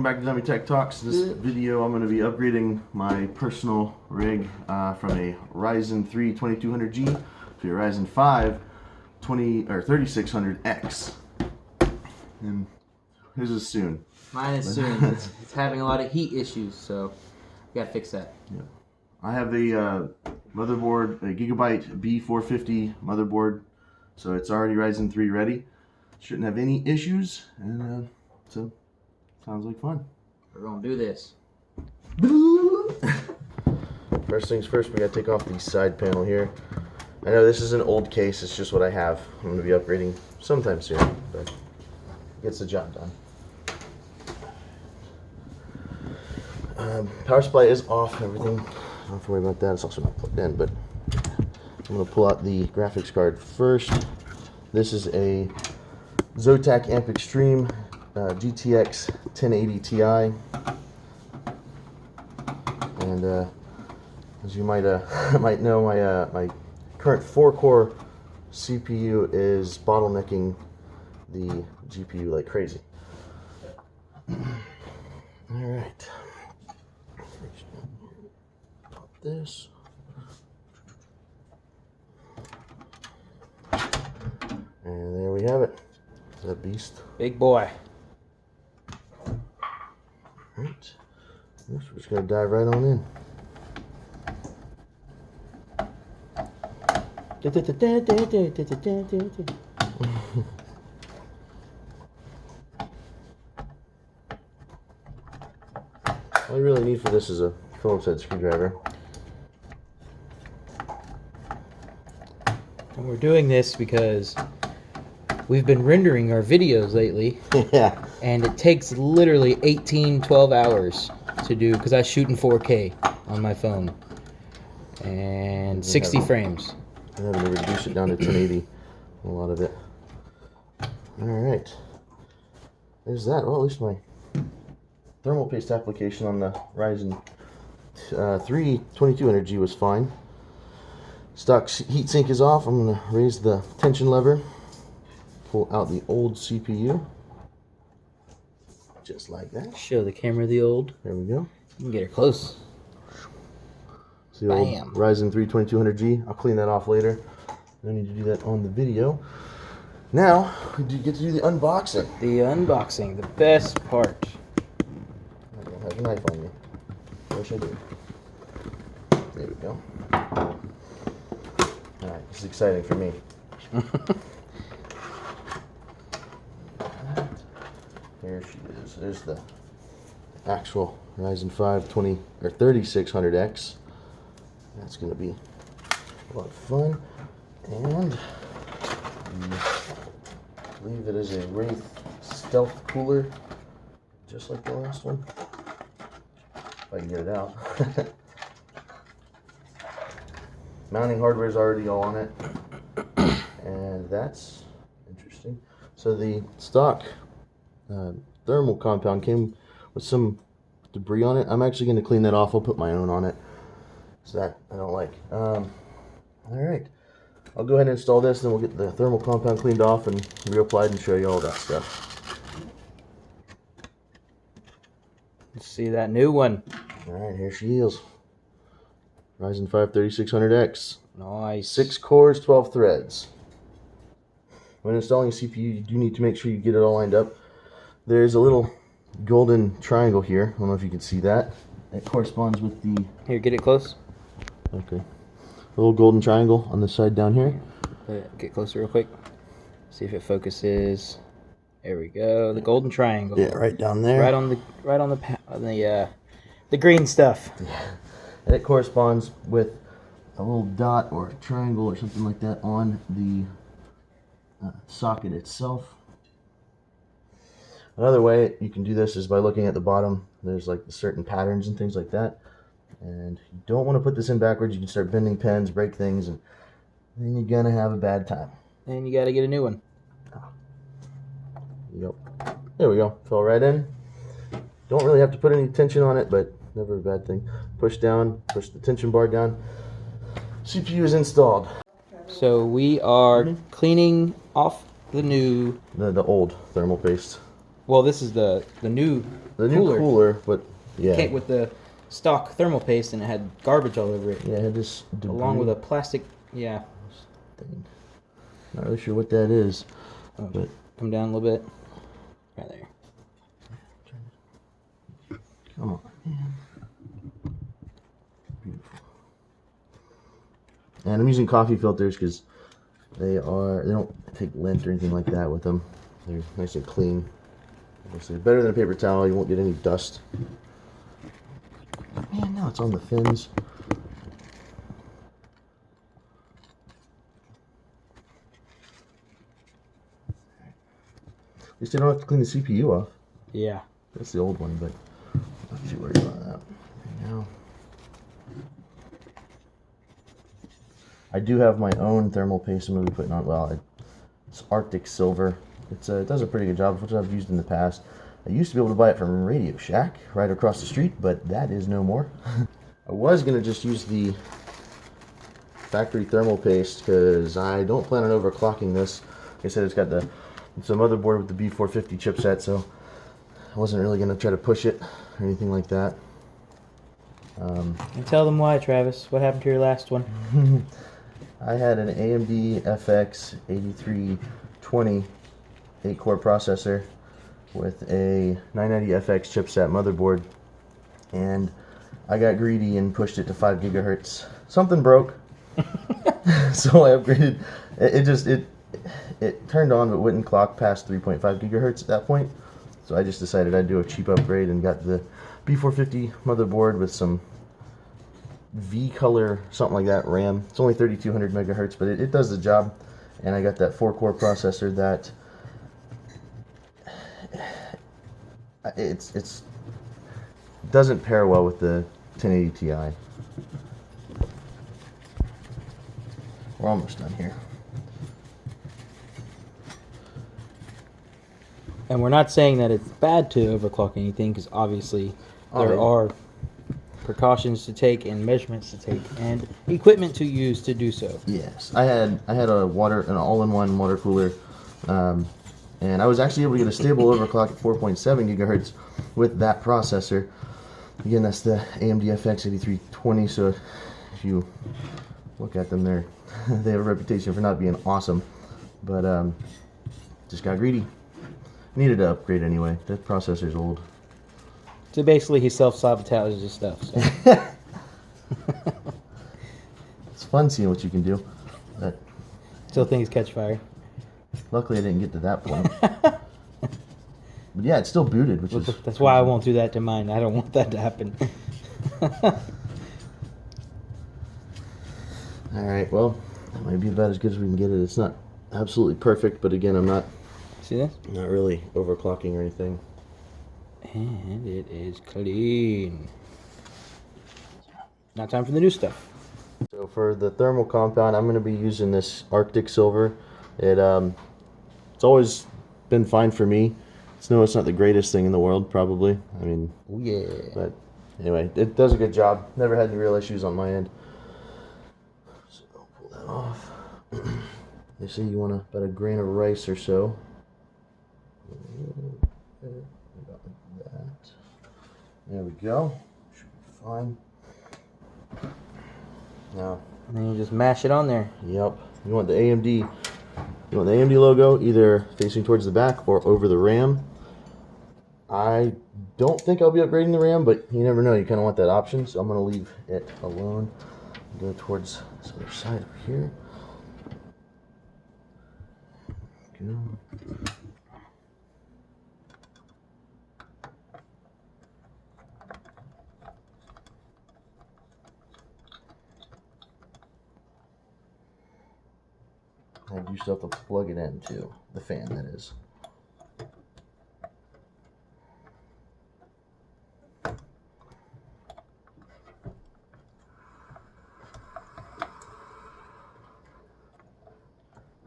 back to Dummy Tech Talks. This video I'm going to be upgrading my personal rig from a Ryzen 3 2200G to a Ryzen 5 3600X. And his is soon. Mine is soon. It's having a lot of heat issues, so we gotta fix that. Yeah. I have a motherboard, a Gigabyte B450 motherboard, so it's already Ryzen 3 ready. Shouldn't have any issues, and so sounds like fun. We're gonna do this. First things first, we gotta take off the side panel here. I know this is an old case, it's just what I have. I'm gonna be upgrading sometime soon, but it gets the job done. Power supply is off, everything. Don't have to worry about that, it's also not plugged in, but I'm gonna pull out the graphics card first. This is a Zotac Amp Extreme GTX 1080 Ti, and as you might know, my current 4-core CPU is bottlenecking the GPU like crazy. All right, pop this. And there we have it. That beast. Big boy. Right. We're just gonna dive right on in. All you really need for this is a Phillips head screwdriver. And we're doing this because we've been rendering our videos lately. Yeah. And it takes literally 12 hours to do, because I shoot in 4K on my phone. And 60 frames. I'm having to reduce it down to 1080. A lot of it. Alright. There's that. Well, at least my thermal paste application on the Ryzen 3 2200G was fine. Stock heatsink is off. I'm going to raise the tension lever. Pull out the old CPU. Just like that. Show the camera the old. There we go. You can get her close. It's the old Ryzen 3 2200G. I'll clean that off later. No need to do that on the video. Now, we get to do the unboxing. The unboxing, the best part. I don't have a knife on me. I wish I did. There we go. Alright, this is exciting for me. Here she is. There's the actual Ryzen 5 3600X. That's going to be a lot of fun. And I believe it is a Wraith Stealth cooler, just like the last one. If I can get it out. Mounting hardware is already all on it. And that's interesting. So the stock thermal compound came with some debris on it. I'm actually going to clean that off. I'll put my own on it. So that I don't like. Alright. I'll go ahead and install this, then we'll get the thermal compound cleaned off and reapplied and show you all that stuff. Let's see that new one. Alright, here she is. Ryzen 5 3600X. Nice. 6 cores, 12 threads. When installing a CPU, you do need to make sure you get it all lined up. There's a little golden triangle here. I don't know if you can see that. It corresponds with the... Here, get it close. Okay. A little golden triangle on the side down here. Get closer real quick. See if it focuses. There we go. The golden triangle. Yeah, right down there. Right on the green stuff. Yeah. And it corresponds with a little dot or a triangle or something like that on the socket itself. Another way you can do this is by looking at the bottom. There's like certain patterns and things like that. And you don't want to put this in backwards. You can start bending pens, break things, and then you're going to have a bad time. And you got to get a new one. Yep. There we go. Fell right in. Don't really have to put any tension on it, but never a bad thing. Push down, push the tension bar down. CPU is installed. So we are cleaning off the new... The old thermal paste. Well, this is the new cooler, but yeah. came with the stock thermal paste, and it had garbage all over it. Yeah, it had this debris. Along with a plastic, yeah. Thing. Not really sure what that is, but come down a little bit. Right there. Come on, man. Beautiful. And I'm using coffee filters because they don't take lint or anything like that with them. They're nice and clean. Obviously, better than a paper towel. You won't get any dust. Man, now it's on the fins. At least you don't have to clean the CPU off. Yeah. That's the old one, but I'm not too worried about that right now. I do have my own thermal paste I'm going to be putting on. Well, it's Arctic Silver. It does a pretty good job, which I've used in the past. I used to be able to buy it from Radio Shack right across the street, but that is no more. I was going to just use the factory thermal paste because I don't plan on overclocking this. Like I said, it's a motherboard with the B450 chipset, so I wasn't really going to try to push it or anything like that. And tell them why, Travis. What happened to your last one? I had an AMD FX 8320 8-core processor with a 990FX chipset motherboard, and I got greedy and pushed it to 5 gigahertz. Something broke, so I upgraded. It turned on but wouldn't clock past 3.5 gigahertz at that point. So I just decided I'd do a cheap upgrade and got the B450 motherboard with some V-color, something like that, RAM. It's only 3200 megahertz, but it does the job. And I got that 4-core processor that it doesn't pair well with the 1080 Ti. We're almost done here. And we're not saying that it's bad to overclock anything, because obviously there are precautions to take and measurements to take and equipment to use to do so. Yes, I had an all-in-one water cooler, and I was actually able to get a stable overclock at 4.7 gigahertz with that processor. Again, that's the AMD FX 8320. So if you look at them, they have a reputation for not being awesome, but just got greedy. Needed to upgrade anyway. That processor's old. So basically, he self-sabotages his stuff. So. It's fun seeing what you can do. But still things catch fire. Luckily, I didn't get to that point. But yeah, it's still booted, which is... That's why I won't do that to mine. I don't want that to happen. Alright, well, that might be about as good as we can get it. It's not absolutely perfect, but again, I'm not... See this? Not really overclocking or anything. And it is clean. Now time for the new stuff. So for the thermal compound, I'm going to be using this Arctic Silver. It's always been fine for me. It's not the greatest thing in the world, probably. I mean, oh yeah. But anyway, it does a good job. Never had any real issues on my end. So I'll pull that off. They say you want about a grain of rice or so. About that. There we go. Should be fine. Now, and then you just mash it on there. Yep. You want the AMD logo either facing towards the back or over the RAM. I don't think I'll be upgrading the RAM, but you never know. You kind of want that option, so I'm going to leave it alone. Go towards this other side over here. Go. I do still have to plug it in too, the fan that is.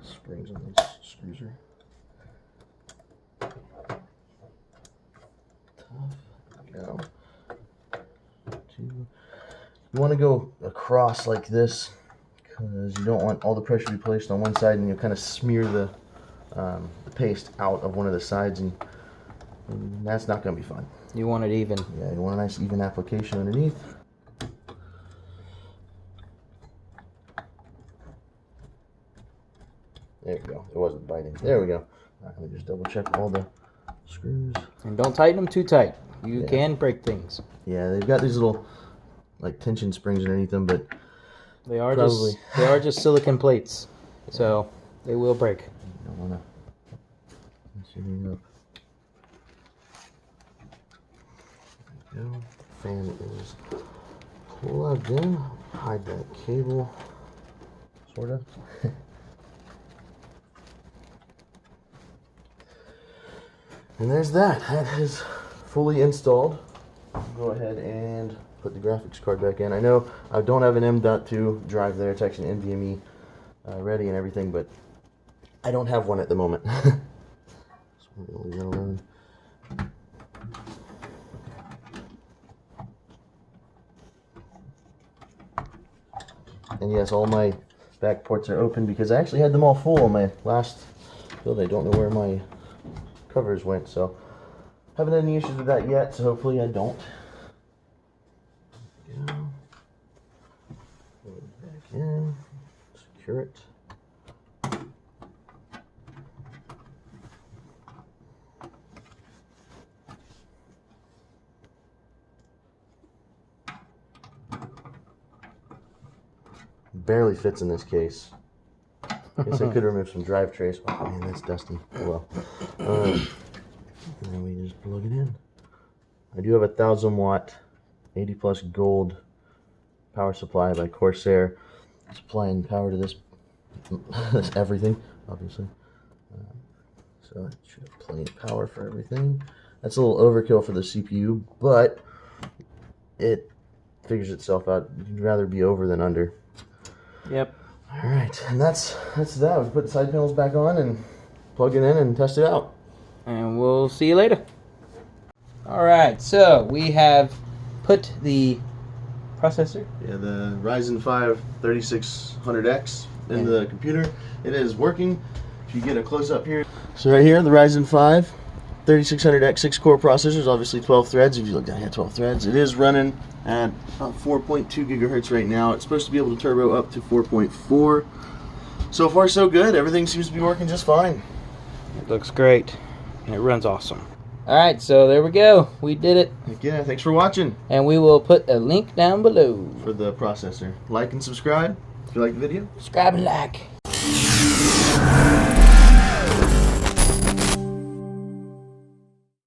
Springs on these screws are tough. There we go. You want to go across like this, because you don't want all the pressure to be placed on one side, and you'll kind of smear the paste out of one of the sides, and And that's not going to be fun. You want it even. Yeah, you want a nice even application underneath. There we go. It wasn't biting. There we go. Let me just double check all the screws. And don't tighten them too tight. You can break things. Yeah, they've got these little like tension springs underneath them, but they are just silicon plates, so they will break. You don't want to mess anything up. There we go. Fan is plugged in. Hide that cable, sort of. And there's that. That is fully installed. Go ahead and put the graphics card back in. I know I don't have an M.2 drive there. It's actually an NVMe ready and everything, but I don't have one at the moment. So we'll leave that alone. And yes, all my back ports are open because I actually had them all full on my last build. I don't know where my covers went, so haven't had any issues with that yet, so hopefully I don't. There we go. Put it back in, secure it. Barely fits in this case. Guess I could remove some drive trays. Oh man, that's dusty. Oh well. And then we just plug it in. I do have a 1,000 watt, 80 plus gold power supply by Corsair, supplying power to this, this everything, obviously. So it should have plenty of power for everything. That's a little overkill for the CPU, but it figures itself out. You'd rather be over than under. Yep. All right, and that's that. We put the side panels back on and plug it in and test it out. And we'll see you later. All right, so we have put the processor. Yeah, the Ryzen 5 3600X in the computer. It is working. If you get a close up here. So right here, the Ryzen 5 3600X 6-core processor is obviously 12 threads. If you look down here, 12 threads. It is running at about 4.2 gigahertz right now. It's supposed to be able to turbo up to 4.4. So far, so good. Everything seems to be working just fine. It looks great, and it runs awesome. All right, so there we go. We did it. Yeah, thanks for watching. And we will put a link down below for the processor. Like and subscribe if you like the video. Subscribe and like.